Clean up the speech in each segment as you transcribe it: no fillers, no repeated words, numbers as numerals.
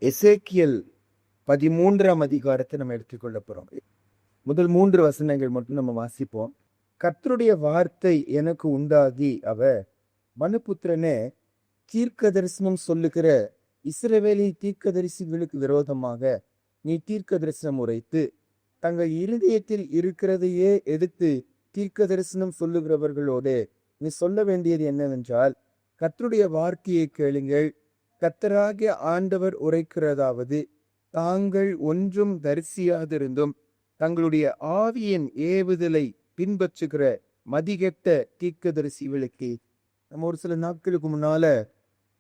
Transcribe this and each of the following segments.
எசேக்கியல் 13ஆம் அதிகாரத்தை நம்ம எடுத்துக்கொள்ள போறோம். முதல் 3 வசனங்கள் மட்டும் நம்ம வாசிப்போம். கர்த்தருடைய வார்த்தை எனக்கு உண்டாகி அவர், மனுபுத்திரனே, தீர்க்க தரிசனம் சொல்லுகிற இஸ்ரவேலின் தீர்க்கதரிசிகளுக்கு விரோதமாக நீ தீர்க்க தரிசனம் உரைத்து, தங்கள் இருதயத்தில் இருக்கிறதையே எடுத்து தீர்க்க தரிசனம் சொல்லுகிறவர்களோடு நீ சொல்ல வேண்டியது என்னவென்றால், கர்த்தருடைய வார்த்தையை கேளுங்கள். கர்த்தராகிய ஆண்டவர் உரைக்கிறதாவது, தாங்கள் ஒன்றும் தரிசியாதிருந்தும் தங்களுடைய ஆவியின் ஏவுதலை பின்பற்றுகிற மதிகெட்ட தீர்க்கதரிசிகளுக்கு. நம்ம ஒரு சில நாட்களுக்கு முன்னால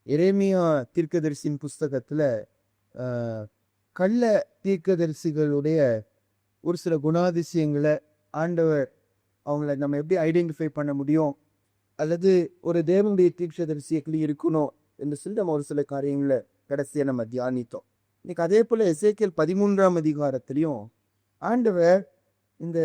எரேமியா தீர்க்கதரிசியின் புஸ்தகத்துல கள்ள தீர்க்கதரிசிகளுடைய ஒரு சில குணாதிசயங்களை ஆண்டவர் அவங்கள நம்ம எப்படி ஐடென்டிஃபை பண்ண முடியும், அல்லது ஒரு தேவனுடைய தீர்க்கதரிசி எப்படி இருக்கணும் என்று சொல்லி நம்ம ஒரு சில காரியங்களை கடைசியா நம்ம தியானித்தோம். இன்னைக்கு அதே போல எசேக்கியல் 13ஆம் அதிகாரத்திலையும் ஆண்டவர் இந்த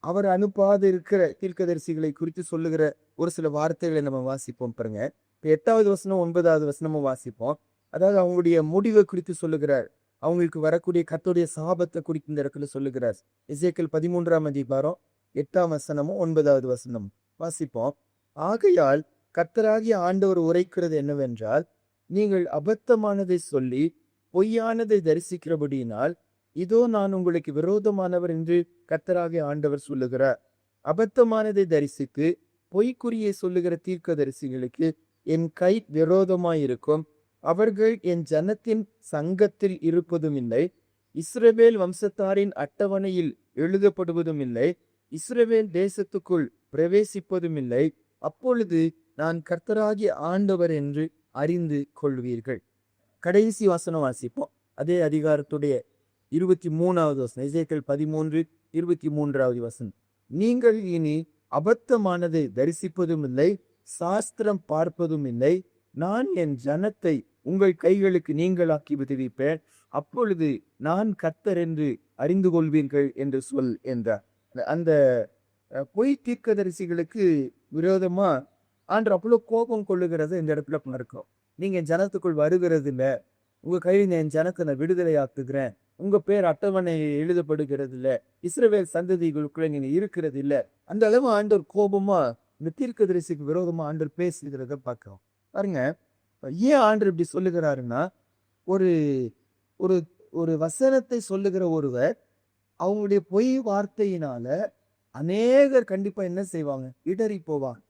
அவர் அனுப்பாது இருக்கிற தீர்க்கதரிசிகளை குறித்து சொல்லுகிற ஒரு சில வார்த்தைகளை நம்ம வாசிப்போம் பாருங்க. இப்போ 8வது வசனம் 9வது வசனமும் வாசிப்போம். அதாவது அவங்களுடைய முடிவை குறித்து சொல்லுகிறார். அவங்களுக்கு வரக்கூடிய கர்த்தருடைய சாபத்தை குறித்து இந்த இடத்துல சொல்லுகிறார். எசேக்கியல் 13ஆம் அதிகாரம் 8ஆம் வசனமும் 9வது வசனமும் வாசிப்போம். ஆகையால் கர்த்தராகிய ஆண்டவர் உரைக்கிறது என்னவென்றால், நீங்கள் அபத்தமானதை சொல்லி பொய்யானதை தரிசிக்கிறபடியினால் இதோ நான் உங்களுக்கு விரோதமானவர் என்று கர்த்தராகிய ஆண்டவர் சொல்லுகிறார். அபத்தமானதை தரிசித்து பொய்க்குறியை சொல்லுகிற தீர்க்கதரிசிகளுக்கு என் கை விரோதமாயிருக்கும். அவர்கள் என் ஜனத்தின் சங்கத்தில் இருப்பதும் இல்லை, இஸ்ரவேல் வம்சத்தாரின் அட்டவணையில் எழுதப்படுவதும் இல்லை, இஸ்ரவேல் தேசத்துக்குள் பிரவேசிப்பதும் இல்லை. அப்பொழுது நான் கர்த்தராகிய ஆண்டவர் என்று அறிந்து கொள்வீர்கள். கடைசி வசனம் வாசிப்போம். அதே அதிகாரத்துடைய 23வது வசனம், எசேக்கியல் 13:23வது வசனம். நீங்கள் இனி அபத்தமானதை தரிசிப்பதும் இல்லை, சாஸ்திரம் பார்ப்பதும் இல்லை. நான் என் ஜனத்தை உங்கள் கைகளுக்கு நீங்களாக்கி விடுவிப்பேன். அப்பொழுது நான் கர்த்தர் என்று அறிந்து கொள்வீர்கள் என்று சொல் என்றார். அந்த பொய் தீர்க்கதரிசிகளுக்கு விரோதமா ஆண்டு அவ்வளோ கோபம் கொள்ளுகிறது இந்த இடத்துல பார்க்கிறோம். நீங்க என் ஜனத்துக்குள் வருகிறது இல்லை, உங்க கையில் என் ஜனத்தை நான் விடுதலை ஆக்குகிறேன், உங்க பேர் அட்டவணை எழுதப்படுகிறது இல்லை, இஸ்ரவேல் சந்ததிகளுக்குள்ள நீங்க இருக்கிறது இல்லை. அந்த அளவு ஆண்டவர் கோபமா இந்த தீர்க்கதரிசிக்கு விரோதமா ஆண்டவர் பேசுகிறத பார்க்கிறோம். பாருங்க, ஏன் ஆண்டவர் இப்படி சொல்லுகிறாருன்னா, ஒரு ஒரு ஒரு வசனத்தை சொல்லுகிற ஒருவர் அவங்களுடைய பொய் வார்த்தையினால அநேகர் கண்டிப்பா என்ன செய்வாங்க, இடறி போவாங்க.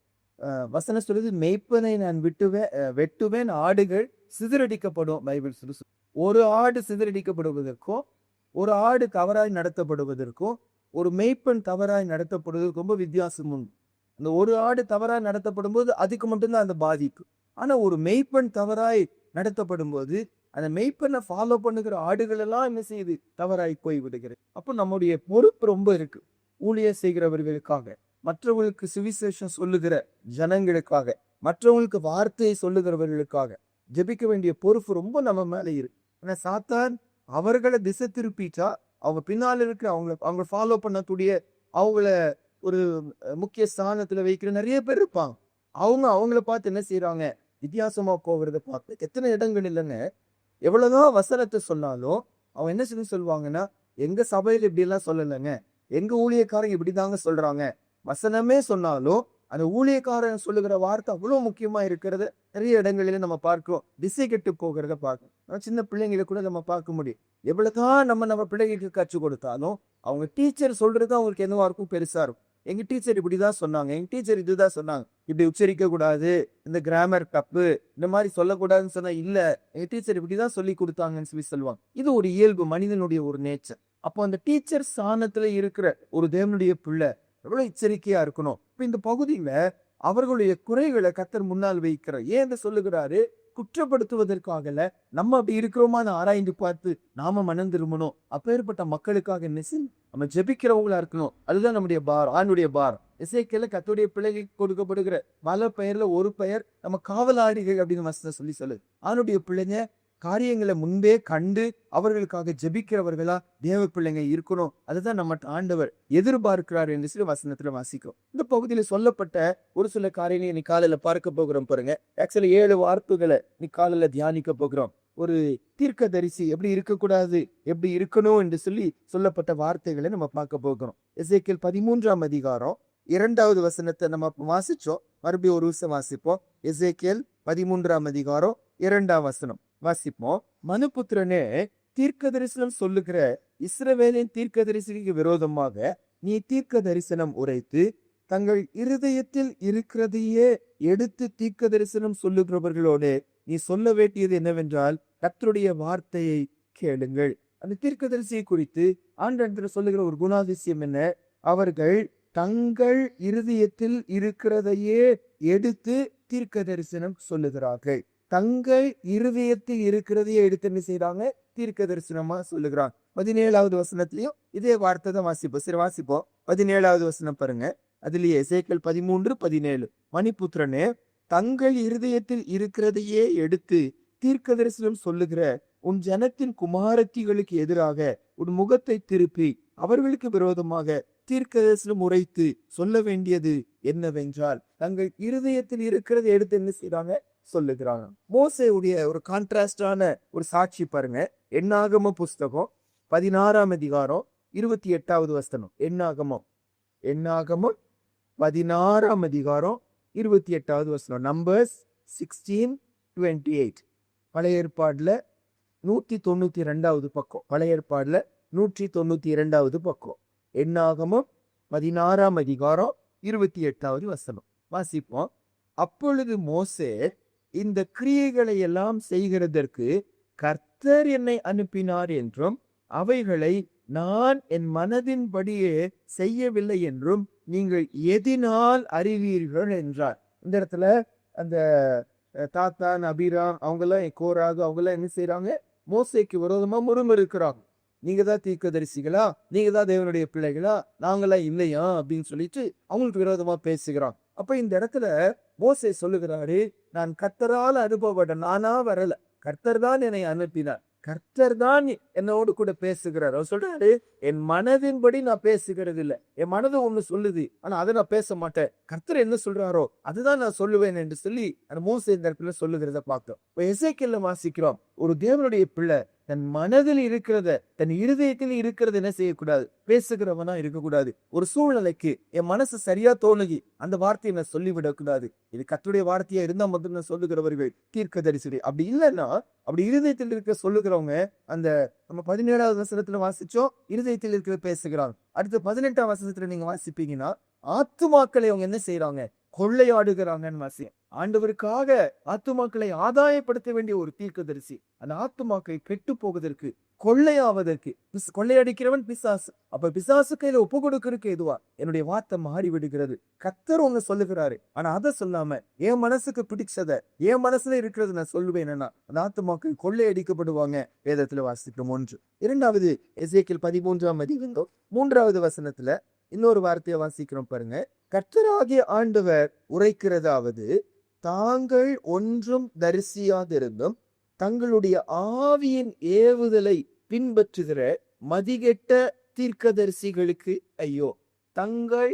வசனம் சொல்லுது, மெய்ப்பனை நான் வெட்டுவேன், ஆடுகள் சிதறடிக்கப்படும். பைபிள் சொல்லு. ஒரு ஆடு சிதறடிக்கப்படுவதற்கும் ஒரு ஆடு தவறாய் நடத்தப்படுவதற்கும் ஒரு மெய்ப்பெண் தவறாய் நடத்தப்படுவதற்கு ரொம்ப வித்தியாசம் உண்டு. அந்த ஒரு ஆடு தவறாய் நடத்தப்படும் போது அதுக்கு மட்டும்தான் அந்த பாதிப்பு. ஆனா ஒரு மெய்ப்பெண் தவறாய் நடத்தப்படும் போது அந்த மெய்ப்பெண்ணை ஃபாலோ பண்ணுகிற ஆடுகள் எல்லாம் என்ன செய்யுது, தவறாய் போய் விடுகிறது. அப்போ நம்முடைய பொறுப்பு ரொம்ப இருக்கு. ஊழியர் செய்கிறவர்களுக்காக, மற்றவர்களுக்கு சுவிசேஷம் சொல்லுகிற ஜனங்களுக்காக, மற்றவங்களுக்கு வார்த்தையை சொல்லுகிறவர்களுக்காக ஜெபிக்க வேண்டிய பொறுப்பு ரொம்ப நம்ம மேல இருக்கு. ஆனா சாத்தான் அவர்களை திசை திருப்பிட்டா அவங்க பின்னால் இருக்கிற அவங்க ஃபாலோ பண்ணக்கூடிய அவங்கள ஒரு முக்கிய ஸ்தானத்துல வைக்கிற நிறைய பேர் இருப்பாங்க. அவங்கள பார்த்து என்ன செய்யறாங்க, வித்தியாசமா போகிறத பார்த்து எத்தனை இடங்கள் இல்லைங்க. எவ்வளவுதான் வசனத்தை சொன்னாலும் அவங்க என்ன சொல்லி சொல்லுவாங்கன்னா, எங்க சபையில இப்படி எல்லாம் சொல்லலைங்க, எங்க ஊழியக்காரங்க இப்படிதாங்க சொல்றாங்க. வசனமே சொன்னாலும் அந்த ஊழியக்காரன் சொல்லுகிற வார்த்தை அவ்வளவு முக்கியமா இருக்கிறது நிறைய இடங்களில நம்ம பார்க்கிறோம். திசை கெட்டு போகிறத பார்க்கணும். சின்ன பிள்ளைங்களை கூட நம்ம பார்க்க முடியும். எவ்வளவுதான் நம்ம பிள்ளைகளுக்கு கற்றுக் கொடுத்தாலும் அவங்க டீச்சர் சொல்றது அவங்களுக்கு என்னவா இருக்கும், பெருசா இருக்கும். எங்க டீச்சர் இப்படிதான் சொன்னாங்க, எங்க டீச்சர் இதுதான் சொன்னாங்க, இப்படி உச்சரிக்க கூடாது, இந்த கிராமர் தப்பு, இந்த மாதிரி சொல்லக்கூடாதுன்னு சொன்னா, இல்ல எங்க டீச்சர் இப்படிதான் சொல்லி கொடுத்தாங்கன்னு சொல்லி சொல்லுவாங்க. இது ஒரு இயல்பு, மனிதனுடைய ஒரு நேச்சர். அப்போ அந்த டீச்சர் ஸ்தானத்துல இருக்கிற ஒரு தேவனுடைய பிள்ளை எவ்வளவு எச்சரிக்கையா இருக்கணும். இப்ப இந்த பகுதியில அவர்களுடைய குறைகளை கர்த்தர் முன்னால் வைக்கிறார். ஏன் சொல்லுகிறாரு, குற்றப்படுத்துவதற்காகல, நம்ம அப்படி இருக்கிறோமான்னு ஆராய்ந்து பார்த்து நாம மனம் திரும்பணும். அப்பேற்பட்ட மக்களுக்காக என்ன நம்ம ஜெபிக்கிறவங்களா இருக்கணும். அதுதான் நம்முடைய பார், ஆணுடைய பார். எசேக்கியேல் கர்த்தருடைய பிள்ளைகளுக்கு கொடுக்கப்படுகிற பல பெயர்ல ஒரு பெயர் நம்ம காவலாளிகள் அப்படின்னு வசனம் சொல்லு. ஆணுடைய பிள்ளைங்க காரியங்களை முன்பே கண்டு அவர்களுக்காக ஜெபிக்கிறவர்களா தேவ பிள்ளைங்க இருக்கணும். அதுதான் நம்ம ஆண்டவர் எதிர்பார்க்கிறார் என்று சொல்லி வசனத்துல வாசிக்கும். இந்த பகுதியில சொல்லப்பட்ட ஒரு சில காரியங்களை நீ காலையில பார்க்க போகிறோம் பாருங்க. ஆக்சுவலி 7 வார்ப்புகளை நீ காலையில தியானிக்க போகிறோம். ஒரு தீர்க்கதரிசி எப்படி இருக்கக்கூடாது, எப்படி இருக்கணும் என்று சொல்லி சொல்லப்பட்ட வார்த்தைகளை நம்ம பார்க்க போகிறோம். எசேக்கியேல் 13ஆம் அதிகாரம் 2வது வசனத்தை நம்ம வாசிச்சோம். மறுபடியும் ஒரு விஷயம் வாசிப்போம். எசேக்கியேல் 13ஆம் அதிகாரம் 2ஆம் வசனம் வாசிப்போம். மனுபுத்திரனே, தீர்க்க தரிசனம் சொல்லுகிற இஸ்ரவேலின் தீர்க்க தரிசிக்கு விரோதமாக நீ தீர்க்க தரிசனம் உரைத்து தங்கள் இருதயத்தில் இருக்கிறதையே எடுத்து தீர்க்க தரிசனம் சொல்லுகிறவர்களோடு நீ சொல்ல வேண்டியது என்னவென்றால், கர்த்தருடைய வார்த்தையை கேளுங்கள். அந்த தீர்க்கதரிசியை குறித்து ஆண்டவர் சொல்லுகிற ஒரு குணாதிசயம் என்ன? அவர்கள் தங்கள் இருதயத்தில் இருக்கிறதையே எடுத்து தீர்க்க தரிசனம் சொல்லுகிறார்கள். தங்கள் இருதயத்தில் இருக்கிறதையே எடுத்து என்ன செய்யறாங்க? தீர்க்க தரிசனமா சொல்லுகிறாங்க. 17வது வசனத்திலையும் இதே வார்த்தை தான் வாசிப்போம். சரி, வாசிப்போம். 17வது வசனம் பாருங்க. அதுலயே எசேக்கியேல் 13:17, மனுபுத்திரனே, தங்கள் இருதயத்தில் இருக்கிறதையே எடுத்து தீர்க்க தரிசனம் சொல்லுகிற உன் ஜனத்தின் குமாரத்திகளுக்கு எதிராக உன் முகத்தை திருப்பி அவர்களுக்கு விரோதமாக தீர்க்க தரிசனம் உரைத்து சொல்ல வேண்டியது என்னவென்றால், தங்கள் இருதயத்தில் இருக்கிறதை எடுத்து என்ன செய்யறாங்க? சொல்லுகிறாங்க. மோசேயுடைய ஒரு கான்ட்ராஸ்டான ஒரு சாட்சி பாருங்க. என்னாகம புஸ்தகம் 16ஆம் அதிகாரம் 28வது வசனம். என்னாகமம் 16ஆம் அதிகாரம் 28வது வசனம். நம்பர்ஸ் 16:28. பழைய ஏற்பாடுல 192வது பக்கம். பழைய ஏற்பாடுல 192வது பக்கம். என்னாகமம் 16ஆம் அதிகாரம் 28வது வசனம் வாசிப்போம். அப்பொழுது மோசே, இந்த கிரியைகளை எல்லாம் செய்கிறதற்கு கர்த்தர் என்னை அனுப்பினார் என்றும் அவைகளை நான் என் மனதின்படியே செய்யவில்லை என்றும் நீங்கள் எதினால் அறிவீர்கள் என்றார். இந்த இடத்துல அந்த தாத்தான், அபிராம், அவங்கெல்லாம் கோராகு, அவங்கெல்லாம் என்ன செய்யறாங்க? மோசேக்கு விரோதமா முறுமுறுக்கிறாங்க. நீங்க தான் தீர்க்கதரிசிகளா? நீங்க தான் தேவனுடைய பிள்ளைகளா? நாங்களாம் இல்லையா? அப்படின்னு சொல்லிட்டு அவங்களுக்கு விரோதமா பேசுகிறான். அப்ப இந்த இடத்துல மோசே சொல்லுகிறாரு, நான் கர்த்தரால் அனுப்பப்பட்ட, நானா வரல, கர்த்தர் தான் என்னை அனுப்பினார், கர்த்தர் தான் என்னோடு கூட பேசுகிறார். அவர் சொல்றாரு, என் மனதின்படி நான் பேசுகிறது இல்லை. என் மனது ஒண்ணு சொல்லுது, ஆனா அதை நான் பேச மாட்டேன். கர்த்தர் என்ன சொல்றாரோ அதுதான் நான் சொல்லுவேன் என்று சொல்லி அந்த மோசே இந்த இடத்துல சொல்லுகிறத பார்த்தோம். இப்ப எசேக்கியேல்ல வாசிக்கிறோம், ஒரு தேவனுடைய பிள்ளை தன் மனதில் இருக்கிறத, தன் இருதயத்தில் இருக்கிறது என்ன செய்யக்கூடாது? பேசுகிறவனா இருக்கக்கூடாது. ஒரு சூழ்நிலைக்கு என் மனசு சரியா தோணுகி அந்த வார்த்தையை நான் சொல்லிவிடக்கூடாது. இது கர்த்தருடைய வார்த்தையா இருந்தா மட்டும் நான் சொல்லுகிறவர்கள் தீர்க்க தரிசி. அப்படி இல்லைன்னா, அப்படி இருதயத்தில் இருக்க சொல்லுகிறவங்க, அந்த நம்ம 17வது வசனத்துல வாசிச்சோம், இருதயத்தில் இருக்கிற பேசுகிறாங்க. அடுத்து 18ஆம் வசனத்துல நீங்க வாசிப்பீங்கன்னா, ஆத்துமாக்களை அவங்க என்ன செய்யறாங்க? கொள்ளையாடுகிறாங்கன்னு வாசியம். ஆண்டவருக்காக ஆத்துமாக்களை ஆதாயப்படுத்த வேண்டிய ஒரு தீர்க்கதரிசி அந்த ஆத்துமாக்களை கெட்டு போவதற்கு, கொள்ளையாவதற்கு, கொள்ளையடிக்கிறவன் பிசாசு. அப்ப பிசாசு கையில ஒப்பு கொடுக்கறதுக்கு எதுவா என்னுடைய வார்த்தை மாறி விடுகிறது. கர்த்தர் ஒண்ணு சொல்லுகிறாரு, ஆனா அதை சொல்லாம என் மனசுக்கு பிடிச்சத, என் மனசுல இருக்கிறது நான் சொல்லுவேன். என்னன்னா, அந்த ஆத்துமாக்கள் கொள்ளையடிக்கப்படுவாங்க. வேதத்துல வாசிக்கிறோம். 1. 2வது எசேக்கியேல் 13ஆம் அதிகாரம் 3வது வசனத்துல இன்னொரு வார்த்தையை வாசிக்கிறோம் பாருங்க. கர்த்தராகிய ஆண்டவர் உரைக்கிறதாவது, தாங்கள் ஒன்றும் தரிசியாதிருந்தும் தங்களுடைய ஆவியின் ஏவுதலை பின்பற்றுகிற மதிகெட்ட தீர்க்கதரிசிகளுக்கு ஐயோ. தங்கள்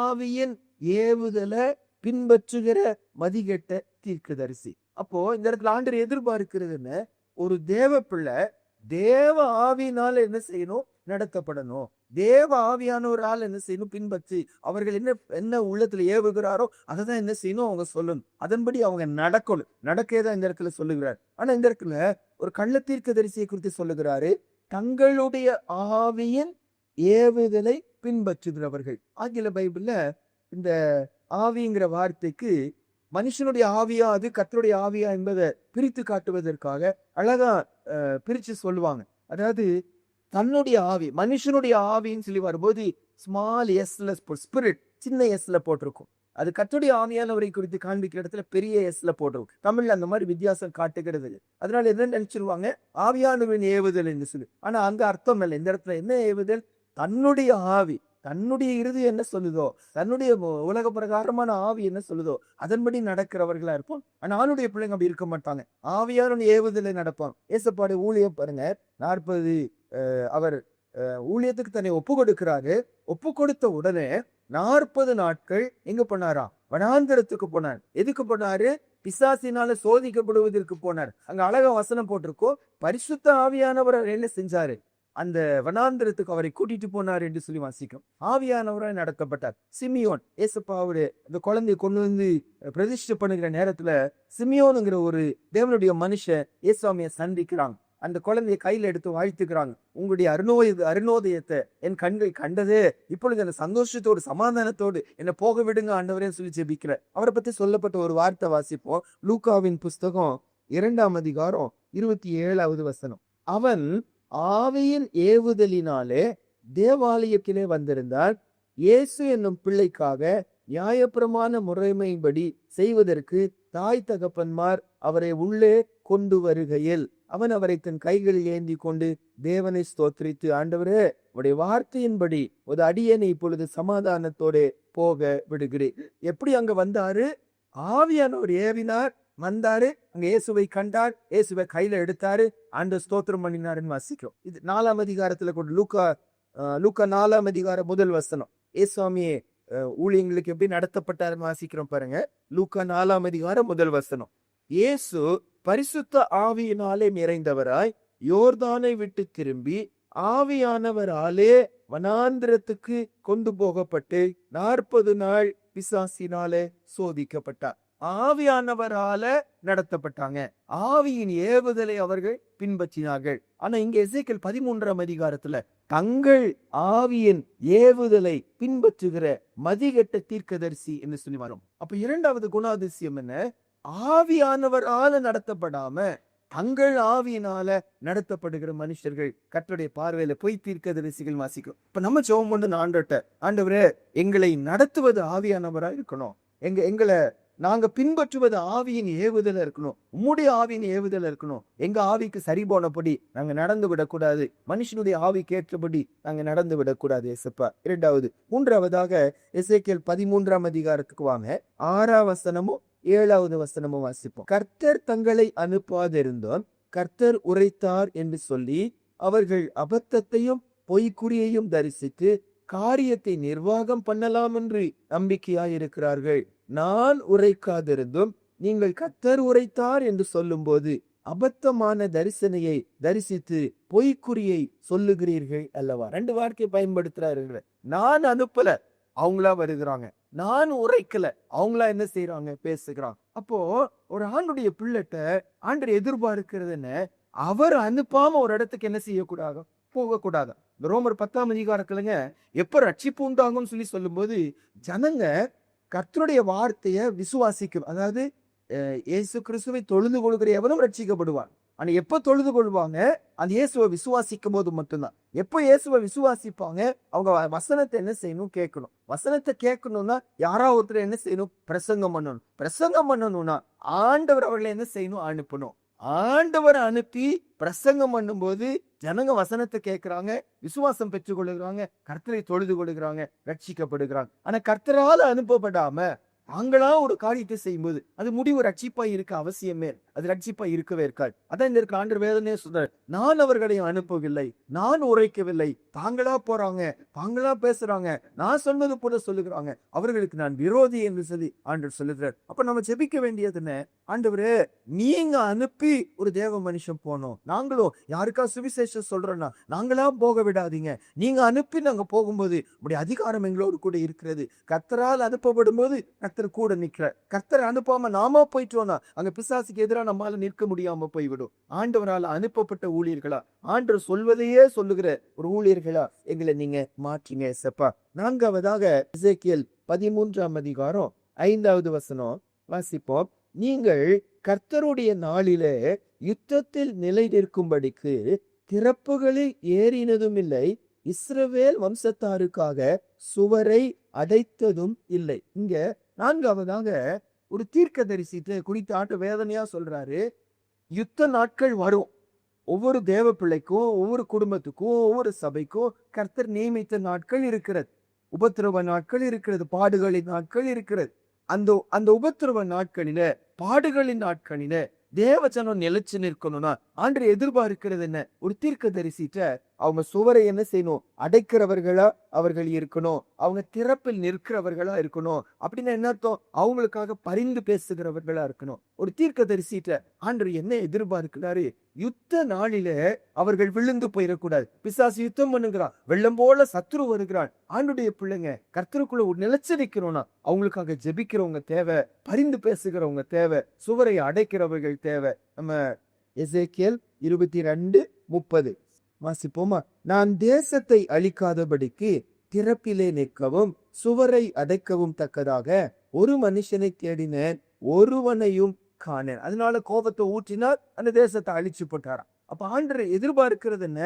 ஆவியின் ஏவுதலை பின்பற்றுகிற மதிகெட்ட தீர்க்கதரிசி. அப்போ இந்த இடத்துல ஆண்டவர் எதிர்பார்க்கிறதுன்னு, ஒரு தேவ பிள்ளை தேவ ஆவியினால என்ன செய்யணும்? நடத்தப்படணும். தேவ ஆவியானவரால் என்ன செய்யணும்? பின்பற்றி அவர்கள் என்ன என்ன உள்ளத்துல ஏவுகிறாரோ அதை தான் என்ன செய்யணும்? அவங்க சொல்லணும். அதன்படி அவங்க நடக்கணும். நடக்கதான் இந்த இடத்துல சொல்லுகிறார். ஆனா இந்த இடத்துல ஒரு கள்ள தீர்க்கதரிசியை குறித்து சொல்லுகிறாரு, தங்களுடைய ஆவியின் ஏவுதலை பின்பற்றுகிறவர்கள். ஆங்கில பைபிள்ல இந்த ஆவிங்கிற வார்த்தைக்கு மனுஷனுடைய ஆவியா அது கர்த்தருடைய ஆவியா என்பதை பிரித்து காட்டுவதற்காக அழகா பிரிச்சு சொல்லுவாங்க. அதாவது தன்னுடைய ஆவி, மனுஷனுடைய ஆவின்னு சொல்லி வரும்போது ஸ்மால் எஸ்ல ஸ்பிரிட், சின்ன எஸ்ல போட்டிருக்கும். அது கர்த்தருடைய ஆவியானவரை குறித்து காண்பிக்கிற இடத்துல பெரிய எஸ்ல போட்டிருக்கும். தமிழ்ல அந்த மாதிரி வித்தியாசம் காட்டுகிறது. அதனால என்ன நினைச்சிருவாங்க? ஆவியானவரின் ஏவுதல் என்று சொல்லி. ஆனா அங்க அர்த்தம் இல்லை. இந்த இடத்துல என்ன ஏவுதல்? தன்னுடைய ஆவி, தன்னுடைய இருதயம் என்ன சொல்லுதோ, தன்னுடைய உலக பிரகாரமான ஆவி என்ன சொல்லுதோ அதன்படி நடக்கிறவர்களா இருப்போம். ஆனா ஆளுடைய பிள்ளைங்க அப்படி இருக்க மாட்டாங்க. ஆவியான ஏவுதலை நடப்பாங்க. ஏசப்பாடு ஊழியம் பாருங்க, 40 அவர் ஊழியத்துக்கு தன்னை ஒப்பு கொடுக்கிறாரு. ஒப்பு கொடுத்த உடனே 40 நாட்கள் எங்க போனாரா? வனாந்தரத்துக்கு போனார். எதுக்கு போனாரு? பிசாசினால சோதிக்கப்படுவதற்கு போனார். அங்க அழகா வசனம் போட்டிருக்கோம், பரிசுத்த ஆவியானவர் என்ன செஞ்சாரு, அந்த வனாந்திரத்துக்கு அவரை கூட்டிட்டு போனார் என்று சொல்லி வாசிக்கும். ஆவியானவராய் நடத்தப்பட்டார். சிமியோன் ஏசப்பாவுடைய இந்த குழந்தையை கொண்டு வந்து பிரதிஷ்டை பண்ணுகிற நேரத்துல சிமியோனுங்கிற ஒரு தேவனுடைய மனுஷன் ஏசுவாமியை சந்திக்கிறாங்க. அந்த குழந்தைய கையில எடுத்து வாழ்த்துக்கிறாங்க. உங்களுடைய அருணோதயத்தை என் கண்கள் கண்டதே, இப்பொழுது அந்த சந்தோஷத்தோடு சமாதானத்தோடு என்னை போக விடுங்க ஆண்டவரேன்னு சொல்லி ஜெபிக்கிற அவரை பத்தி சொல்லப்பட்ட ஒரு வார்த்தை வாசிப்போம். லூக்காவின் புஸ்தகம் 2ஆம் அதிகாரம் 27வது வசனம். அவன் ஆவியின் ஏவுதலினாலே தேவாலயத்திலே வந்திருந்தார். இயேசு என்னும் பிள்ளைக்காக நியாயப்பிரமாண முறைமையின்படி செய்வதற்கு தாய் தகப்பன்மார் அவரை உள்ளே கொண்டு வருகையில் அவன் அவரை தன் கைகளில் ஏந்தி கொண்டு தேவனை ஸ்தோத்திரித்து, ஆண்டவரே உடைய வார்த்தையின்படி ஒரு அடியனை இப்பொழுது சமாதானத்தோட போக விடுகிறேன். எப்படி அங்க வந்தாரு? ஆவியானவர் ஏவினார், வந்தாரு, அங்க இயேசுவை கண்டார், இயேசுவை கையில எடுத்தாரு, ஆண்டு ஸ்தோத்திரம் பண்ணினாருன்னு வாசிக்கிறோம். இது 4ஆம் அதிகாரத்துல கூட லூக்கா 4ஆம் அதிகாரம் 1 வசனம். இயேசுவாமியே ஊழியங்களுக்கு எப்படி நடத்தப்பட்டாருன்னு வாசிக்கிறோம் பாருங்க. லூக்கா 4ஆம் அதிகாரம் 1 வசனம். இயேசு பரிசுத்த ஆவியினாலே நிறைந்தவராய் யோர்தானை விட்டு திரும்பி ஆவியானவராலே வனாந்திரத்துக்கு கொண்டு போகப்பட்டு 40 நாள் பிசாசினாலே சோதிக்கப்பட்டார். ஆவியானவரால நடத்தப்பட்டாங்க. ஆவியின் ஏவுதலை அவர்கள் பின்பற்றினார்கள். ஆனா இங்க எசேக்கியேல் 13ஆம் அதிகாரத்துல தங்கள் ஆவியின் ஏவுதலை பின்பற்றுகிற மதிகெட்ட தீர்க்கதரிசி என்று சொல்லி வரும். அப்ப 2வது குணாதிசயம் என்ன? ஆவியானவரால நடத்தப்படாம தங்கள் ஆவியினால நடத்தப்படுகிற மனுஷர்கள் கர்த்தருடைய பார்வையில போய் தீர்க்கதரிசிகள் வாசிக்கும். இப்ப நம்ம ஜெபம் பண்ணு ஆண்டவர்ட்ட, ஆண்டவரே எங்களை நடத்துவது ஆவியானவரா இருக்கணும், எங்களை நாங்க பின்பற்றுவது ஆவியின் ஏவுதல இருக்கணும், உம்முடைய ஆவியின் ஏவுதல இருக்கணும். எங்க ஆவிக்கு சரி போனபடி நாங்க நடந்து விடக்கூடாது, மனுஷனுடைய ஆவி கேட்டபடி நாங்க நடந்து விடக்கூடாது ஏசப்பா. 3வதாக எசேக்கியேல் 13ஆம் அதிகாரத்துக்கு வாங்க. 6ஆம் வசனமும் 7வது வசனமும் வாசிப்போம். கர்த்தர் தங்களை அனுப்பாதிருந்தோம், கர்த்தர் உரைத்தார் என்று சொல்லி அவர்கள் அபத்தத்தையும் பொய்க்குறியையும் தரிசித்து காரியத்தை நிர்வாகம் பண்ணலாம் என்று நம்பிக்கையாயிருக்கிறார்கள். நான் உரைக்காதிருந்தும் நீங்கள் கர்த்தர் உரைத்தார் என்று சொல்லும் போது அபத்தமான தரிசனையை தரிசித்து பொய்க்குறியை சொல்லுகிறீர்கள் அல்லவா. 2 வார்த்தையை பயன்படுத்துறாரு. நான் அனுப்பல, அவங்களா வருகிறாங்க. நான் உரைக்கல, அவங்களா என்ன செய்யறாங்க, பேசுகிறாங்க. அப்போ ஒரு ஆண்டுடைய பிள்ளைட்ட ஆண்டவர் எதிர்பார்க்கிறது என்ன? அவர் அனுப்பாம ஒரு இடத்துக்கு என்ன செய்யக்கூடாது, போகக்கூடாது. இந்த ரோமர் 10ஆம் அதிகாரத்துலங்க எப்ப ரட்சிப்பு உண்டாகும்னு சொல்லி சொல்லும் போது ஜனங்க கர்த்தருடைய வார்த்தைய விசுவாசிக்கும். அதாவது இயேசு கிறிஸ்துவை தொழுது கொள்கிற எவனும் ரட்சிக்கப்படுவான். ஆனா எப்ப தொழுது கொள்வாங்க? அந்த இயேசுவை விசுவாசிக்கும் போது மட்டும்தான். எப்ப இயேசுவை விசுவாசிப்பாங்க? அவங்க வசனத்தை என்ன செய்யணும், கேட்கணும். வசனத்தை கேட்கணும்னா யாராவது ஒருத்தர் என்ன செய்யணும், பிரசங்கம் பண்ணணும். பிரசங்கம் பண்ணணும்னா ஆண்டவர் அவர்களை என்ன செய்யணும், அனுப்பணும். ஆண்டவரை அனுப்பி பிரசங்கம் பண்ணும் போது ஜனங்க வசனத்தை கேட்கிறாங்க, விசுவாசம் பெற்றுக் கொள்ளுகிறாங்க, கர்த்தரை தொழுது கொள்ளுகிறாங்க, ரட்சிக்கப்படுகிறாங்க. ஆனா கர்த்தரால அனுப்பப்படாம தாங்களா ஒரு காரியத்தை செய்யும்போது அது முடிவு ரட்சிப்பா இருக்க அவசியமே, அது ரட்சிப்பா இருக்கவே இருக்காது. அதான் இந்த இருக்க ஆண்டவர் வேதனையே சொல்றாரு, நான் அவர்களை அனுப்பவில்லை, நான் உரைக்கவில்லை, தாங்களா போறாங்க, தாங்களா பேசுறாங்க, நான் சொன்னது போல சொல்லுகிறாங்க, அவர்களுக்கு நான் விரோதி என்று சொல்லி ஆண்டவர் சொல்லுகிறார். அப்ப நம்ம ஜெபிக்க வேண்டியது என்ன? ஆண்டவரே நீங்க அனுப்பி ஒரு தேவ மனுஷன் போனோம், நாங்களும் யாருக்கா சுவிசேஷம் சொல்றோம்னா நாங்களா போக விடாதீங்க, நீங்க அனுப்பி நாங்க போகும்போது உடைய அதிகாரம் எங்களோடு கூட இருக்கிறது. கர்த்தரால் அனுப்பப்படும் போது கர்த்தர் கூட நிக்கிற, கர்த்தர் அனுப்பாம நாம போயிட்டோம்னா அங்க பிசாசுக்கு எதிராக நம்மால நிற்க முடியாம போய்விடும். ஆண்டவரால் அனுப்பப்பட்ட ஊழியர்களா, ஆண்டவர் சொல்வதையே சொல்லுகிற ஒரு ஊழியர்களா எங்களை நீங்க மாற்றுங்க ஏசப்பா. 4வதாக எசேக்கியேல் 13ஆம் அதிகாரம் 5வது வசனம் வாசிப்போம். நீங்கள் கர்த்தருடைய நாளிலே யுத்தத்தில் நிலை நிற்கும்படிக்கு திறப்புகளில் ஏறினதும் இல்லை, இஸ்ரவேல் வம்சத்தாருக்காக சுவரை அடைத்ததும் இல்லை. இங்க 4வதாக ஒரு தீர்க்கதரிசித்தை குறித்து ஆண்டு வேதனையா சொல்றாரு. யுத்த நாட்கள் வரும். ஒவ்வொரு தேவ பிள்ளைக்கும், ஒவ்வொரு குடும்பத்துக்கும், ஒவ்வொரு சபைக்கும் கர்த்தர் நியமித்த நாட்கள் இருக்கிறது. உபத்திரவ நாட்கள் இருக்கிறது, பாடுகளின் நாட்கள் இருக்கிறது. அந்த உபத்திரவ நாட்களில, பாடுகளின் நாட்களில தேவஜனம் நிலைச்சு நிற்கணும்னா ஆண்டவர் எதிர்பார்க்கிறது என்ன? ஒரு தீர்க்கதரிசிட்ட அவங்க சுவரை என்ன செய்யணும்? அடைக்கிறவர்களா அவர்கள் இருக்கணும். அவங்க திறப்பில் நிற்கிறவர்களா இருக்கணும். அப்படின்னா என்ன அர்த்தம்? அவங்களுக்காக பரிந்து பேசுகிறவர்களா இருக்கணும். ஒரு தீர்க்கதரிசிட்ட ஆண்டவர் என்ன எதிர்பார்க்கிறாரு? யுத்த நாளில அவர்கள் விழுந்து போயிடக்கூடாது. பிசாசு யுத்தம் பண்ணுகிறான், வெள்ளம் போல சத்துரு வருகிறான். ஆண்டுடைய பிள்ளைங்க கர்த்தருக்குள்ள ஒரு நிலைச்சு நிக்கிறோம்னா அவங்களுக்காக ஜெபிக்கிறவங்க தேவை, பரிந்து பேசுகிறவங்க தேவை, சுவரை அடைக்கிறவர்கள் தேவை. நம்ம எசேக்கியேல் 22:30 வாசிப்போமா? நான் தேசத்தை அழிக்காதபடிக்கு திறப்பிலே நிற்கவும் சுவரை அடைக்கவும் தக்கதாக ஒரு மனுஷனை தேடினேன், ஒருவனையும் காணேன். அதனால கோபத்தை ஊற்றினார், அந்த தேசத்தை அழிச்சு போட்டாராம். அப்ப ஆண்டவர் எதிர்பார்க்கிறது என்ன?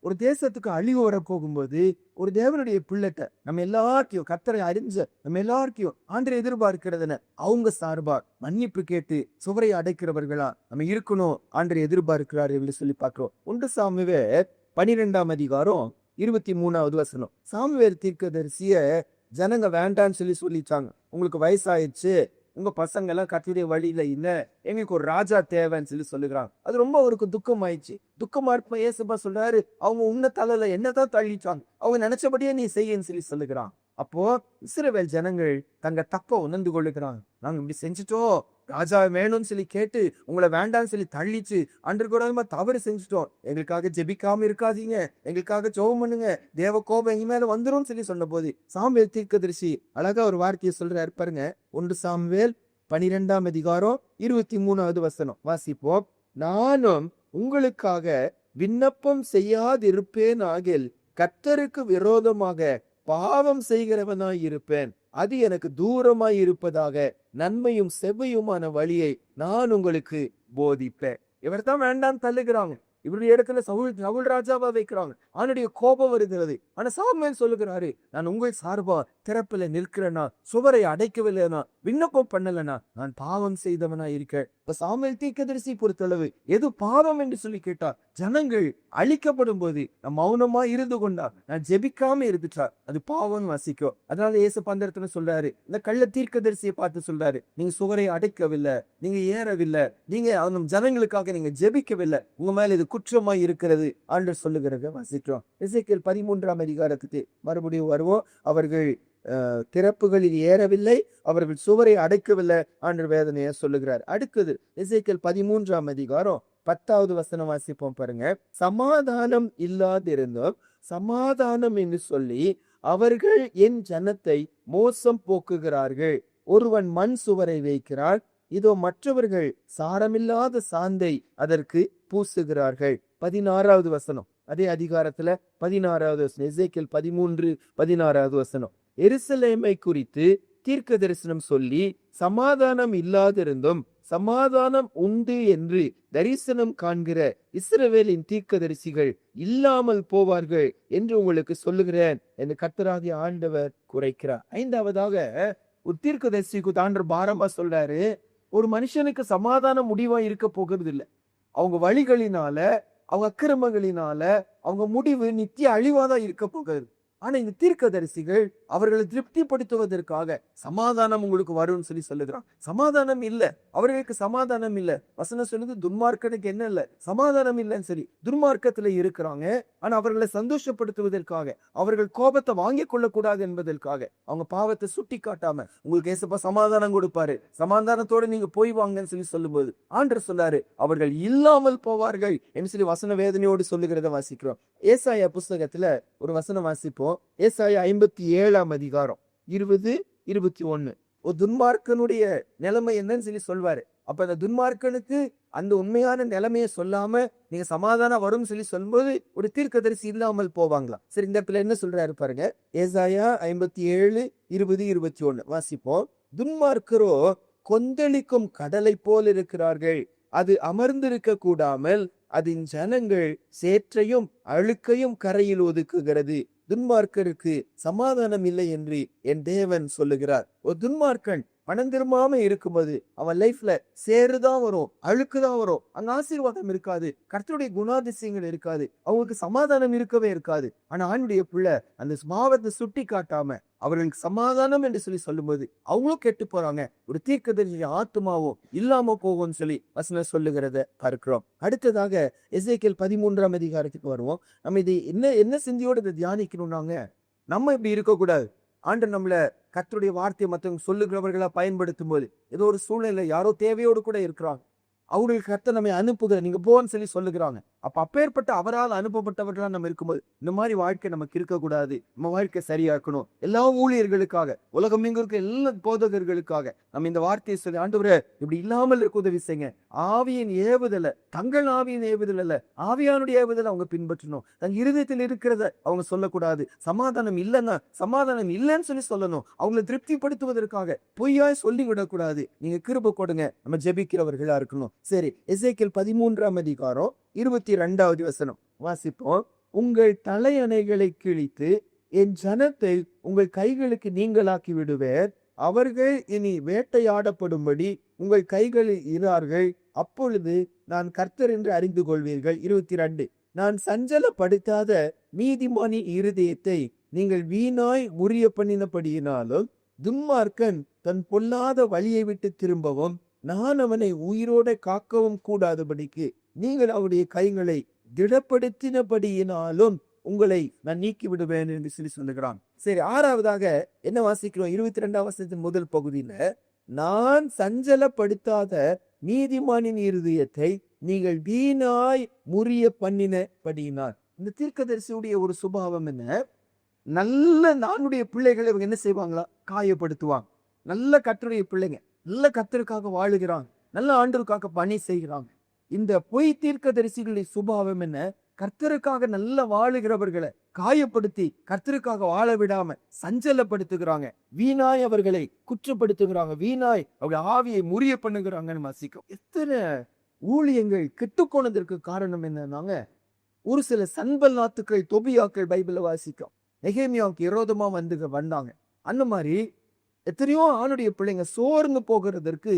ஒரு தேசத்துக்கு அழிவு வர போகும்போது ஒரு தேவனுடைய பிள்ளைட்ட நம்ம எல்லாத்தையும் கர்த்தரை அறிஞ்ச நம்ம எல்லாருக்கையும் ஆண்டவர் எதிர்பார்க்கிறது என்ன? அவங்க சார்பா மன்னிப்பு கேட்டு சுவரை அடைக்கிறவர்களா நம்ம இருக்கணும். ஆண்டவர் எதிர்பார்க்கிறார் என்று சொல்லி பார்க்கிறோம். 1 சாமுவேல் 12:23 சாமுவேல் தீர்க்கதரிசிய ஜனங்க வேண்டான்னு சொல்லிட்டாங்க. உங்களுக்கு வயசாயிடுச்சு, உங்க பசங்க எல்லாம் கர்த்தருடைய வழியில இல்ல, எங்களுக்கு ஒரு ராஜா தேவைன்னு சொல்லுகிறாங்க. அது ரொம்ப அவருக்கு துக்கம் ஆயிடுச்சு. துக்கமா இருப்ப ஏசப்பா சொல்றாரு, அவங்க உன்ன தலையில என்னதான் தள்ளிட்டாங்க, அவங்க நினைச்சபடியே நீ செய்யன்னு சொல்லுகிறான். அப்போ இஸ்ரவேல் ஜனங்கள் தங்க தப்ப உணர்ந்து கொள்ளுகிறாங்க. நாங்க இப்படி செஞ்சுட்டோம், ராஜா வேணும்னு கேட்டு உங்களை வேண்டாம்னு தள்ளிச்சு அன்றுகூடமா தவறு செஞ்சுட்டோம், எங்களுக்காக ஜெபிக்காம இருக்காதீங்க, எங்களுக்காக ஜெபம் பண்ணுங்க, தேவ கோபம் எங்க மேல வந்துரும் சொன்ன போது சாமுவேல் தீர்க்கதரிசி அழகா ஒரு வார்த்தையை சொல்றாரு பாருங்க. 1 சாமுவேல் 12:23 வாசிப்போம். நானும் உங்களுக்காக விண்ணப்பம் செய்யாதிருப்பேன் ஆகில் கர்த்தருக்கு விரோதமாக பாவம் செய்கிறவனாய் இருப்பேன், அது எனக்கு தூரமாய் இருப்பதாக நன்மையும் செவ்வையுமான வழியை நான் உங்களுக்கு போதிப்பேன். இவர் தான் வேண்டாம் தள்ளுகிறாங்க. இவருடைய இடத்துல சவுல் ராஜாவா வைக்கிறாங்க. அவனுடைய கோபம் வருகிறது. ஆனா சாமுவேல் சொல்லுகிறாரு, நான் உங்கள் சார்பா திறப்பில நிற்கிறேனா, சுவரை அடைக்கவில்லைனா, விண்ணப்பம் பண்ணலனா, நான் பாவம் செய்தவனா இருக்கேன். இப்ப சாமுவேல் தீர்க்கதரிசி பொறுத்தளவு எது பாவம் என்று கேட்டா, ஜனங்கள் அழிக்கப்படும் போது நான் மௌனமா இருந்து கொண்டா, நான் ஜெபிக்காம இருந்துட்டா அது பாவம் வாசிக்கும். அதனால ஏசப்பா அந்த இடத்துல சொல்றாரு, இந்த கள்ள தீர்க்கதரிசியை பார்த்து சொல்றாரு, நீங்க சுவரை அடைக்கவில்லை, நீங்க ஏறவில்லை, நீங்க அந்த ஜனங்களுக்காக நீங்க ஜெபிக்கவில்லை, உங்க மேல இது குற்றமாய் இருக்கிறது ஆண்டவர் சொல்லுகிறத வாசிக்கிறோம். எசேக்கியேல் 13 மறுபடியும் வருவோம். அவர்கள் திறப்புகளில் ஏறவில்லை, அவர்கள் சுவரை அடைக்கவில்லை ஆண்டவர் வேதனையை சொல்லுகிறார். அடுத்தது எசேக்கியேல் 13:10 வாசிப்போம் பாருங்க. சமாதானம் இல்லாதிருந்தும் சமாதானம் என்று சொல்லி அவர்கள் என் ஜனத்தை மோசம் போக்குகிறார்கள். ஒருவன் மண் சுவரை வைக்கிறார், இதோ மற்றவர்கள் சாரமில்லாத சாந்தை அதற்கு பூசுகிறார்கள். 16 அதே அதிகாரத்துல 16 எசேக்கியேல் 13:16 எருசலேமை குறித்து தீர்க்க தரிசனம் சொல்லி சமாதானம் இல்லாதிருந்தும் சமாதானம் உண்டு என்று தரிசனம் காண்கிற இஸ்ரவேலின் தீர்க்கதரிசிகள் இல்லாமல் போவார்கள் என்று உங்களுக்கு சொல்லுகிறேன் என்று கர்த்தராகிய ஆண்டவர் குறைக்கிறார். 5வதாக ஒரு தீர்க்கதரிசிக்கு ஆண்டவர் பாரமா சொல்றாரு, ஒரு மனுஷனுக்கு சமாதானம் முடிவா இருக்க போகிறது இல்லை. அவங்க வழிகளினால, அவங்க அக்கிரமங்களினால அவங்க முடிவு நித்திய அழிவாதான் இருக்க போகிறது. ஆனா இந்த தீர்க்கதரிசிகள் அவர்களை திருப்திப்படுத்துவதற்காக சமாதானம் உங்களுக்கு வரும்னு சொல்லுகிறான். சமாதானம் இல்ல, அவர்களுக்கு சமாதானம் இல்ல. வசனம் சொல்லுது, துன்மார்க்கனுக்கு என்ன இல்ல, சமாதானம் இல்லைன்னு சரி. துன்மார்க்கத்துல இருக்கிறாங்க. ஆனா அவர்களை சந்தோஷப்படுத்துவதற்காக, அவர்கள் கோபத்தை வாங்கிக் கொள்ளக்கூடாது என்பதற்காக அவங்க பாவத்தை சுட்டி காட்டாம உங்களுக்கு ஏசப்பா சமாதானம் கொடுப்பாரு, சமாதானத்தோட நீங்க போய் வாங்கன்னு சொல்லும்போது ஆண்டவர் சொல்லாரு, அவர்கள் இல்லாமல் போவார்கள் என்று வசன வேதனையோடு சொல்லுகிறத வாசிக்கிறோம். ஏசாயா புஸ்தகத்துல ஒரு வசனம் வாசிப்போம். ஏசாயா 57:20-21 ஒரு துன்மார்க்கனுடைய நிலைமை என்னன்னு சொல்வாரு. அப்ப அந்த துன்மார்க்கனுக்கு அந்த உண்மையான நிலைமையை சொல்லாம நீங்க சமாதானம் வரும் சொல்லும்போது ஒரு தீர்க்கதரிசி இல்லாமல் போவாங்களா? சரி, இந்த இடத்துல என்ன சொல்றாரு பாருங்க. ஏசாயா 57:20-21 வாசிப்போம். துன்மார்க்கரோ கொந்தளிக்கும் கடலை போல் இருக்கிறார்கள், அது அமர்ந்திருக்க கூடாமல் அதன் ஜனங்கள் சேற்றையும் அழுக்கையும் கரையில் ஒதுக்குகிறது. துன்மார்க்கருக்கு சமாதானம் இல்லை என்று என் தேவன் சொல்லுகிறார். ஒரு துன்மார்க்கன் மனம் திரும்பாம இருக்கும்போது அவன் லைஃப்ல சேருதான் வரும், அழுக்குதான் வரும், அங்க ஆசீர்வாதம் இருக்காது, கர்த்தருடைய குணாதிசயங்கள் இருக்காது, அவங்களுக்கு சமாதானம் இருக்கவே இருக்காது. ஆனா ஆண்டுடைய பிள்ளை அந்த பாவத்தை சுட்டி காட்டாம அவர்களுக்கு சமாதானம் என்று சொல்லி சொல்லும்போது அவங்களும் கெட்டு போறாங்க. ஒரு தீர்க்கதரிசி ஆத்துமாவும் இல்லாம போகும்னு சொல்லி வசனம் சொல்லுகிறத பார்க்கிறோம். அடுத்ததாக எசேக்கியேல் 13ஆம் அதிகாரத்துக்கு வருவோம். நம்ம இது என்ன சிந்தையோடு இதை தியானிக்கணும்னாங்க, நம்ம இப்படி இருக்கக்கூடாது. ஆண்டவர் நம்மள கர்த்தருடைய வார்த்தையை மற்றவங்க சொல்லுகிறவர்களா பயன்படுத்தும் போது ஏதோ ஒரு சூழ்நிலை யாரோ தேவையோடு கூட இருக்கிறாங்க, அவங்களுக்கு கர்த்தர் நம்மை அனுப்புகிற நீங்க போன்னு சொல்லி சொல்லுகிறாங்க. அப்பேற்பட்ட அவரால் அனுப்பப்பட்டவர்களா நம்ம இருக்கும்போது இந்த மாதிரி வாழ்க்கை நமக்கு இருக்கக்கூடாது. நம்ம வாழ்க்கை சரியாக்கணும். எல்லா ஊழியர்களுக்காக, உலகம் எங்க இருக்க எல்லா போதகர்களுக்காக நம்ம இந்த வார்த்தையை சொல்லி, ஆண்டவரே இப்படி இல்லாமல் இருக்க உதவி செய்யுங்க. ஆவியின் ஏவுதல, தங்கள் ஆவியின் ஏவுதல் அல்ல, ஆவியானுடைய ஏவுதல் அவங்க பின்பற்றணும். தன் இருதயத்தில் இருக்கிறத அவங்க சொல்லக்கூடாது. சமாதானம் இல்லைன்னா சமாதானம் இல்லைன்னு சொல்லி சொல்லணும். அவங்களை திருப்திப்படுத்துவதற்காக பொய்யாய் சொல்லி விடக்கூடாது. நீங்க கிருபை கொடுங்க. நம்ம ஜெபிக்கிறவர்களா இருக்கணும். சரி, எசேக்கியேல் 13ஆம் அதிகாரம் 22வது வசனம் வாசிப்போம். உங்கள் தலையணைகளை கிழித்து என் ஜனத்தை உங்கள் கைகளுக்கு நீங்களாக்கி விடுவேர். அவர்கள் இனி வேட்டையாடப்படும்படி உங்கள் கைகளில் இரார்கள். அப்பொழுது நான் கர்த்தர் என்று அறிந்து கொள்வீர்கள். 22, நான் சஞ்சலப்படுத்தாத நீதிமானி இருதயத்தை நீங்கள் வீணாய் முறிய பண்ணினபடியினாலும் துன்மார்க்கன் தன் பொல்லாத வழியை விட்டு திரும்பவும் நான் அவனை உயிரோட காக்கவும் கூடாதபடிக்கு நீங்கள் அவருடைய கைகளை திடப்படுத்தினபடியினாலும் உங்களை நான் நீக்கி விடுவேன் என்று சொல்லி சொல்லுகிறான். சரி, ஆறாவதாக என்ன வாசிக்கிறோம்? 22ஆம் வசனத்தின் முதல் பகுதியில, நான் சஞ்சலப்படுத்தாத நீதிமானின் இருதயத்தை நீங்கள் வீணாய் முறிய பண்ணினபடியினால். இந்த தீர்க்கதரிசியுடைய ஒரு சுபாவம் என்ன? நல்ல நானுடைய பிள்ளைகளை இவங்க என்ன செய்வாங்களா? காயப்படுத்துவாங்க. நல்ல கர்த்தருடைய பிள்ளைங்க, நல்ல கர்த்தருக்காக வாழுகிறாங்க, நல்ல ஆண்டவருக்காக பணி செய்கிறாங்க. இந்த பொய் தீர்க்கதரிசிகளுடைய சுபாவம் என்ன? கர்த்தருக்காக நல்ல வாழுகிறவர்களை காயப்படுத்தி கர்த்தருக்காக வாழ விடாம சஞ்சலப்படுத்துகிறாங்க, வீணாய் அவர்களை குற்றப்படுத்துகிறாங்க, வீணாய் அவர்கள் ஆவியை முறிய பண்ணுகிறாங்கன்னு வாசிக்கும். எத்தனை ஊழியங்கள் கெட்டு போனதற்கு காரணம் என்னன்னாங்க, ஒரு சில சன்பல்லாத்துக்கள், தொபியாக்கள் பைபிள்ல வாசிக்கும். நெகேமியாவுக்கு விரோதமா வந்தாங்க. அந்த மாதிரி எத்தனையோ ஆணுடைய பிள்ளைங்க சோர்ந்து போகிறதற்கு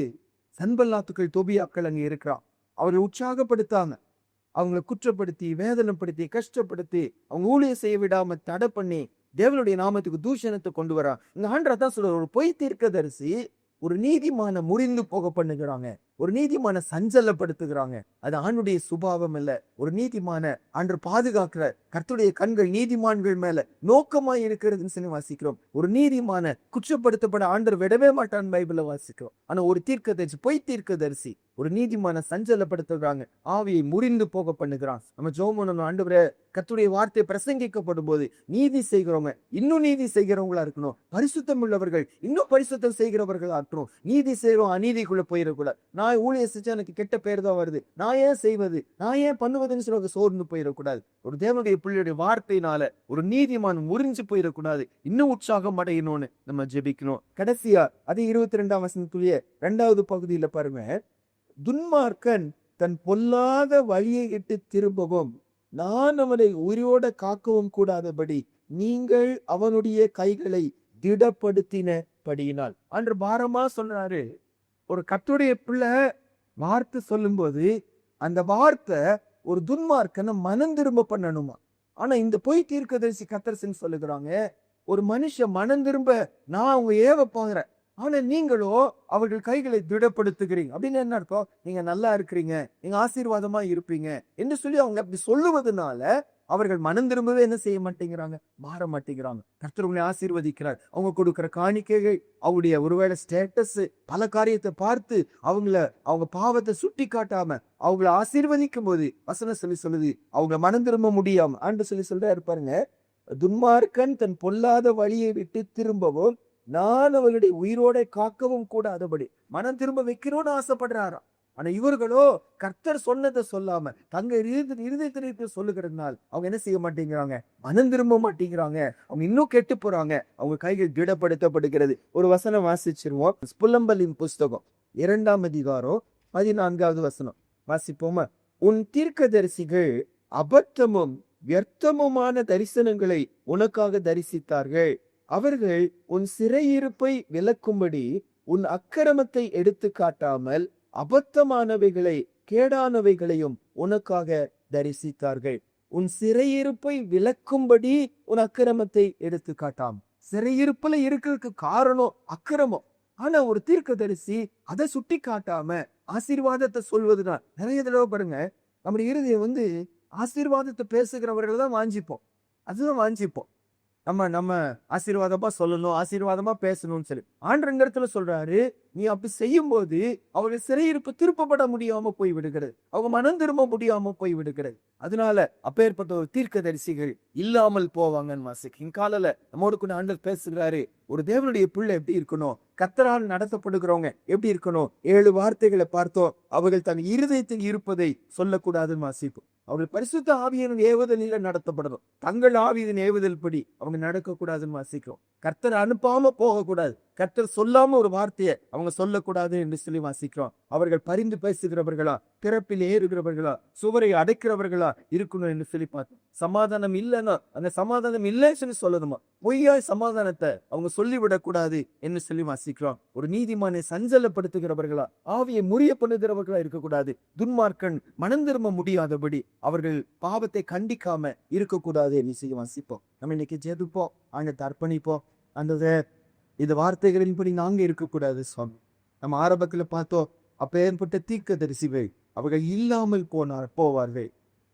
சன்பல்லாத்துக்கள், தொபியாக்கள் அங்க இருக்கிறான். அவரை உற்சாகப்படுத்தாம அவங்களை குற்றப்படுத்தி, வேதனைப்படுத்தி, கஷ்டப்படுத்தி, அவங்க ஊழியம் செய்ய விடாம தடை பண்ணி தேவனுடைய நாமத்துக்கு தூஷணத்தை கொண்டு வரா. இந்த ஆண்டவர் தான் சொல்ற, ஒரு பொய் தீர்க்கதரிசி ஒரு நீதிமான முறிந்து போக பண்ணுகிறாங்க, ஒரு நீதிமான சஞ்சலப்படுத்துகிறாங்க. அது ஆண்டுடைய சுபாவம் இல்ல. ஒரு நீதிமான ஆண்டு பாதுகாக்கிற கர்த்தருடைய கண்கள் நீதிமான்கள் மேல நோக்கமாய் இருக்கிறதுன்னு சொல்லி வாசிக்கிறோம். ஒரு நீதிமான குற்றப்படுத்தப்பட ஆண்டவர் விடவே மாட்டான் பைபிள்ல வாசிக்கிறோம். ஆனா ஒரு தீர்க்கதரிசி, பொய் தீர்க்கதரிசி ஒரு நீதிமான சஞ்சலப்படுத்துகிறாங்க, ஆவியை முறிந்து போக பண்ணுகிறான். நம்ம ஜெபம் பண்ணணும், ஆண்டவரே கர்த்தருடைய வார்த்தை பிரசங்கிக்கப்படும் போது நீதி செய்கிறவங்க இன்னும் நீதி செய்கிறவங்களா இருக்கணும், பரிசுத்தம் உள்ளவர்கள் இன்னும் பரிசுத்தம் செய்கிறவர்களா இருக்கணும். நீதி செய்யறோம் அநீதிக்குள்ள போயிடக்கூடாது. நான் ஊழிய செஞ்சா எனக்கு கெட்ட பேர் தான் வருது, நான் ஏன் செய்வது, நான் ஏன் பண்ணுவதுன்னு சொல்லி சோர்ந்து போயிடக்கூடாது. ஒரு தேவனுடைய பிள்ளையுடைய வார்த்தையினால ஒரு நீதிமான் முறிஞ்சு போயிடக்கூடாது. இன்னும் உற்சாகம் அடையணும்னு நம்ம ஜெபிக்கணும். கடைசியா அதே 22ஆம் வசனத்துடைய 2வது பகுதியில பாருங்க, துன்மார்க்கன் தன் பொல்லாத வழியை இட்டு திரும்பவும் நான் அவனை உயிரோட காக்கவும் கூடாதபடி நீங்கள் அவனுடைய கைகளை திடப்படுத்தினபடியினால். அன்று பாரமா சொன்னாரு. ஒரு கர்த்தருடைய பிள்ளை வார்த்தை சொல்லும்போது அந்த வார்த்தை ஒரு துன்மார்க்கனை மனம் திரும்ப பண்ணணுமா. ஆனா இந்த பொய் தீர்க்கதரிசி கர்த்தர் சொல்லுகிறாங்க, ஒரு மனுஷன் மனம் திரும்ப நான் அவங்க ஏவ போகிறேன், ஆனா நீங்களோ அவர்கள் கைகளை திடப்படுத்துகிறீங்க. அப்படின்னு என்ன அர்த்தம்? நீங்க நல்லா இருக்கிறீங்க, நீங்க ஆசீர்வாதமா இருப்பீங்க என்று சொல்லி அவங்க அப்படி சொல்லுவதனால அவர்கள் மனம் திரும்பவே என்ன செய்ய மாட்டேங்கிறாங்க, மாற மாட்டேங்கிறாங்க. கர்த்தர் உங்களை ஆசீர்வதிக்கிறார். அவங்க கொடுக்கிற காணிக்கைகள், அவங்களுடைய ஒருவேளை ஸ்டேட்டஸ், பல காரியத்தை பார்த்து அவங்க பாவத்தை சுட்டி காட்டாம அவங்கள ஆசீர்வதிக்கும் போது வசனம் சொல்லுது அவங்க மனம் திரும்ப முடியாம ஆண்டு சொல்றா இருப்பாருங்க, துன்மார்க்கன் தன் பொல்லாத வழியை விட்டு திரும்பவும் நான் அவர்களுடைய உயிரோட காக்கவும் கூடாதபடி மனம் திரும்ப வைக்கிறோன்னு ஆசைப்படுறாராம். ஆனா இவர்களோ கர்த்தர் சொன்னதை சொல்லாம தங்க இருதயத்திற்கு சொல்லுகிறதுனால அவங்க என்ன செய்ய மாட்டேங்கிறாங்க, மனம் திரும்ப மாட்டேங்கிறாங்க. அவங்க இன்னும் கெட்டு போறாங்க. அவங்க கைகள் திடப்படுத்தப்படுகிறது. ஒரு வசனம் வாசிச்சிருவோம். புலம்பலின் புஸ்தகம் 2ஆம் அதிகாரம் 14வது வசனம் வாசிப்போமா? உன் தீர்க்கதரிசிகள் அபத்தமும் வியர்த்தமுமான தரிசனங்களை உனக்காக தரிசித்தார்கள். அவர்கள் உன் சிறையிருப்பை விலக்கும்படி உன் அக்கிரமத்தை எடுத்து காட்டாமல் அபத்தமானவைகளை கேடானவைகளையும் உனக்காக தரிசித்தார்கள். உன் சிறையிருப்பை விலக்கும்படி உன் அக்கிரமத்தை எடுத்து காட்டாம். சிறையிருப்புல இருக்கிறதுக்கு காரணம் அக்கிரமம். ஆனா ஒரு தீர்க்கதரிசி அதை சுட்டி காட்டாம ஆசீர்வாதத்தை சொல்வதுதான். நிறைய தடவை பாருங்க, நம்முடைய இருதயம் ஆசீர்வாதத்தை பேசுகிறவர்கள் தான் வாஞ்சிப்போம். அதுதான் வாஞ்சிப்போம். நம்ம நம்ம ஆசீர்வாதமா சொல்லணும், ஆசீர்வாதமா பேசணும்னு சொல்லி ஆண்டவர் இந்த இடத்துல சொல்றாரு, நீ அப்படி செய்யும் போது அவர்கள் சிறையிருப்பு திருப்பப்பட முடியாம போய் விடுகிறது, அவங்க மனம் திரும்ப முடியாம போய் விடுகிறது. அதனால அப்பேற்பட்ட ஒரு தீர்க்கதரிசிகள் இல்லாமல் போவாங்கன்னு வாசிக்கும் காலையில நம்மோடு கூட ஆண்டவர் பேசுகிறாரு. ஒரு தேவனுடைய பிள்ளை எப்படி இருக்கணும், கர்த்தரால் நடத்தப்படுகிறவங்க எப்படி இருக்கணும். 7 வார்த்தைகளை பார்த்தோம். அவர்கள் தன் இருதயத்தில் இருப்பதை சொல்லக்கூடாதுன்னு வாசிப்போம். அவர்கள் பரிசுத்த ஆவியின் ஏவுதலில் நடத்தப்படணும். தங்கள் ஆவியின் ஏவுதல் படி அவங்க நடக்கக்கூடாதுன்னு வாசிக்கிறோம். கர்த்தர் அனுப்பாம போகக்கூடாது, கர்த்தர் சொல்லாம ஒரு வார்த்தையை அவங்க சொல்லக்கூடாது என்று சொல்லி வாசிக்கிறோம். அவர்கள் பரிந்து பேசுகிறவர்களா, பிறப்பில் ஏறுகிறவர்களா, சுவரை அடைக்கிறவர்களா இருக்கணும் என்று சொல்லி பார்த்தோம். சமாதானம் இல்லைன்னா அந்த சமாதானம் இல்லைன்னு சொல்லணுமா, பொய்யாய் சமாதானத்தை அவங்க சொல்லிவிடக்கூடாது என்று சொல்லி வாசிக்கிறோம். ஒரு நீதிமானை சஞ்சலப்படுத்துகிறவர்களா, ஆவியை முறிய பண்ணுகிறவர்களா இருக்கக்கூடாது. துன்மார்க்கன் மனம் திரும்ப முடியாதபடி அவர்கள் பாவத்தை கண்டிக்காம இருக்கக்கூடாது என்று சொல்லி வாசிப்போம். நம்ம இன்னைக்கு ஜெபிப்போம், ஆண்டவரை அர்ப்பணிப்போம். அந்த இந்த வார்த்தைகளின்படி நாங்க இருக்கக்கூடாது சுவாமி. நம்ம ஆரம்பத்துல பார்த்தோம், அப்பேற்பட்ட தீர்க்கதரிசிகள் அவர்கள் இல்லாமல் போவார்கள்.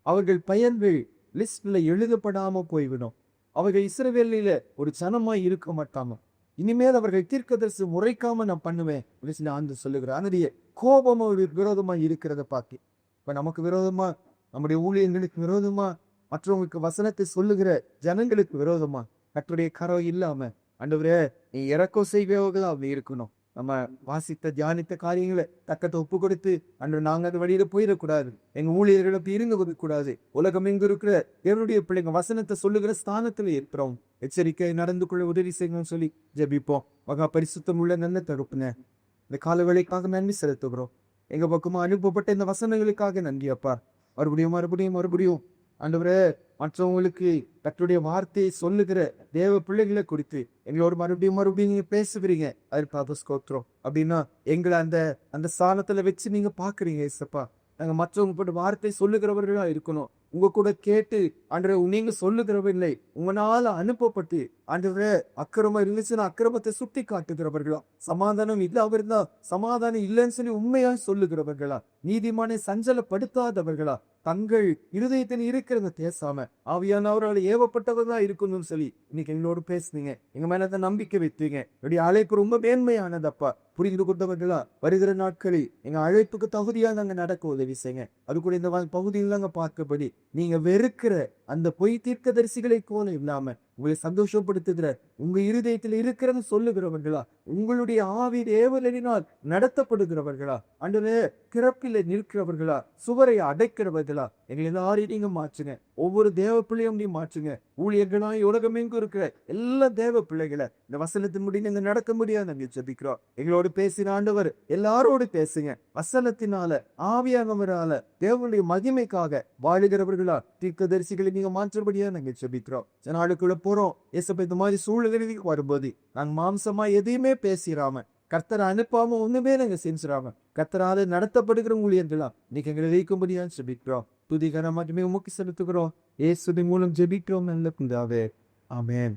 அவர்கள் பெயர்கள் லிஸ்ட்ல எழுதப்படாம போய்விடும். அவர்கள் இஸ்ரவேலில ஒரு ஜனமாய் இருக்க மாட்டாங்க. இனிமேல் அவர்கள் தீர்க்கதரிசி முறைக்காம நான் பண்ணுவேன் ஆண்டு சொல்லுகிறார். அதனுடைய கோபம் அவர்களுக்கு விரோதமா இருக்கிறத பார்த்து, இப்ப நமக்கு விரோதமா, நம்முடைய ஊழியர்களுக்கு விரோதமா, மற்றவங்களுக்கு வசனத்தை சொல்லுகிற ஜனங்களுக்கு விரோதமா கர்த்தருடைய கரம் இல்லாம, ஆண்டவரே நீ இறக்கம் செய்வதாக அப்படி இருக்கணும். நம்ம வாசித்த தியானித்த காரியங்களை தக்கத்தை ஒப்பு கொடுத்து அன்று நாங்க அந்த வழியில போயிடக்கூடாது. எங்க ஊழியர்களை அப்படி இருங்க கூடாது. உலகம் எங்க இருக்கிற தேவனுடைய பிள்ளைங்க வசனத்தை சொல்லுகிற ஸ்தானத்துல இருக்கிறோம். எச்சரிக்கை நடந்து கொள்ள உதவி செய்யணும்னு சொல்லி ஜெபிப்போம். மகா பரிசுத்தம் உள்ள நல்ல தகப்பனே, இந்த கால வேளைக்காக நன்றி செலுத்துகிறோம். எங்க பக்கமா அனுப்பப்பட்ட இந்த வசனங்களுக்காக நன்றி அப்பா. மறுபடியும் மறுபடியும் மறுபடியும் ஆண்டவரே, மற்றவங்களுக்கு கர்த்தருடைய வார்த்தையை சொல்லுகிற தேவ பிள்ளைகளை குறித்து எங்களோட மறுபடியும் மறுபடியும் நீங்க பேசுகிறீங்க. அதற்காக ஸ்தோத்திரம். அப்படின்னா எங்களை அந்த ஸ்தானத்துல வச்சு நீங்க பாக்குறீங்க ஏசப்பா. நாங்க மற்றவங்க போட்டு வார்த்தை சொல்லுகிறவர்களா இருக்கணும். உங்க கூட கேட்டு ஆண்டவரே நீங்க சொல்லுகிறவில்லை, உங்களால அனுப்பப்பட்டு ஆண்டவரே அக்கிரமம் இருந்துச்சுன்னா அக்கிரமத்தை சுட்டி காட்டுகிறவர்களா, சமாதானம் இல்லாம இருந்தா சமாதானம் இல்லைன்னு சொல்லி உண்மையா சொல்லுகிறவர்களா, நீதிமானை சஞ்சலப்படுத்தாதவர்களா, தங்கள் இருதயத்தில் இருக்கிறத பேசாம ஆவியானவரால் ஏவப்பட்டவர்களா இருக்கணும்னு சொல்லி இன்னைக்கு எங்களோடு பேசுனீங்க. எங்க மேல நம்பிக்கை வைத்தீங்க. என்னுடைய அழைப்பு ரொம்ப மேன்மையானதப்பா. புரிந்து கொண்டவர்களா வருகிற நாட்களில் எங்க அழைப்புக்கு தகுதியா நாங்க நடக்க உதவி செய்யுங்க. அது கூட இந்த பகுதியில் நாங்க பார்க்கபடி நீங்க வெறுக்கிற அந்த பொய் தீர்க்கதரிசிகளை போல இல்லாம உங்களை சந்தோஷப்படுத்துகிற உங்க இருதயத்தில் இருக்கிறது சொல்லுகிறவர்களா, உங்களுடைய ஆவி ஏவலினால் நடத்தப்படுகிறவர்களா, ஆண்டவரே கிரப்பில நிற்கிறவர்களா, சுவரை அடைக்கிறவர்களா, எங்களை எல்லாரையும் நீங்க மாற்றுங்க. ஒவ்வொரு தேவ பிள்ளையும் நீ மாற்றுங்க. ஊழியர்களாய் உலகம் எங்கும் இருக்கிற எல்லா தேவ பிள்ளைகளை இந்த வசனத்தின் முடிந்து இந்த நடக்க முடியாது நாங்கள் ஜெபிக்கிறோம். எங்களோடு பேசின ஆண்டவர் எல்லாரோடு பேசுங்க. வசனத்தினால ஆவியானவரால தேவனுடைய மகிமைக்காக வாழுகிறவர்களா தீர்க்கதரிசிகளை நீங்க மாற்றபடியா நாங்கள் ஜெபிக்கிறோம். நாளுக்குள்ள போறோம் ஏசப்பா. இந்த மாதிரி சூழ்நிலைக்கு வரும்போது நாங்க மாம்சமா எதையுமே பேசிடாம, கர்த்தரை அனுப்பாம ஒண்ணுமே நாங்க செஞ்சிடாம, கர்த்தரால நடத்தப்படுகிற ஊழியர்களா இன்னைக்கு எங்களை வைக்கும்படியா ஜெபிக்கிறோம். துதிகர மட்டுமே உமக்கு செலுத்துகிறோம். இயேசுவின் மூலம் ஜெபிக்கிறோம் நல்ல பிதாவே. ஆமென்.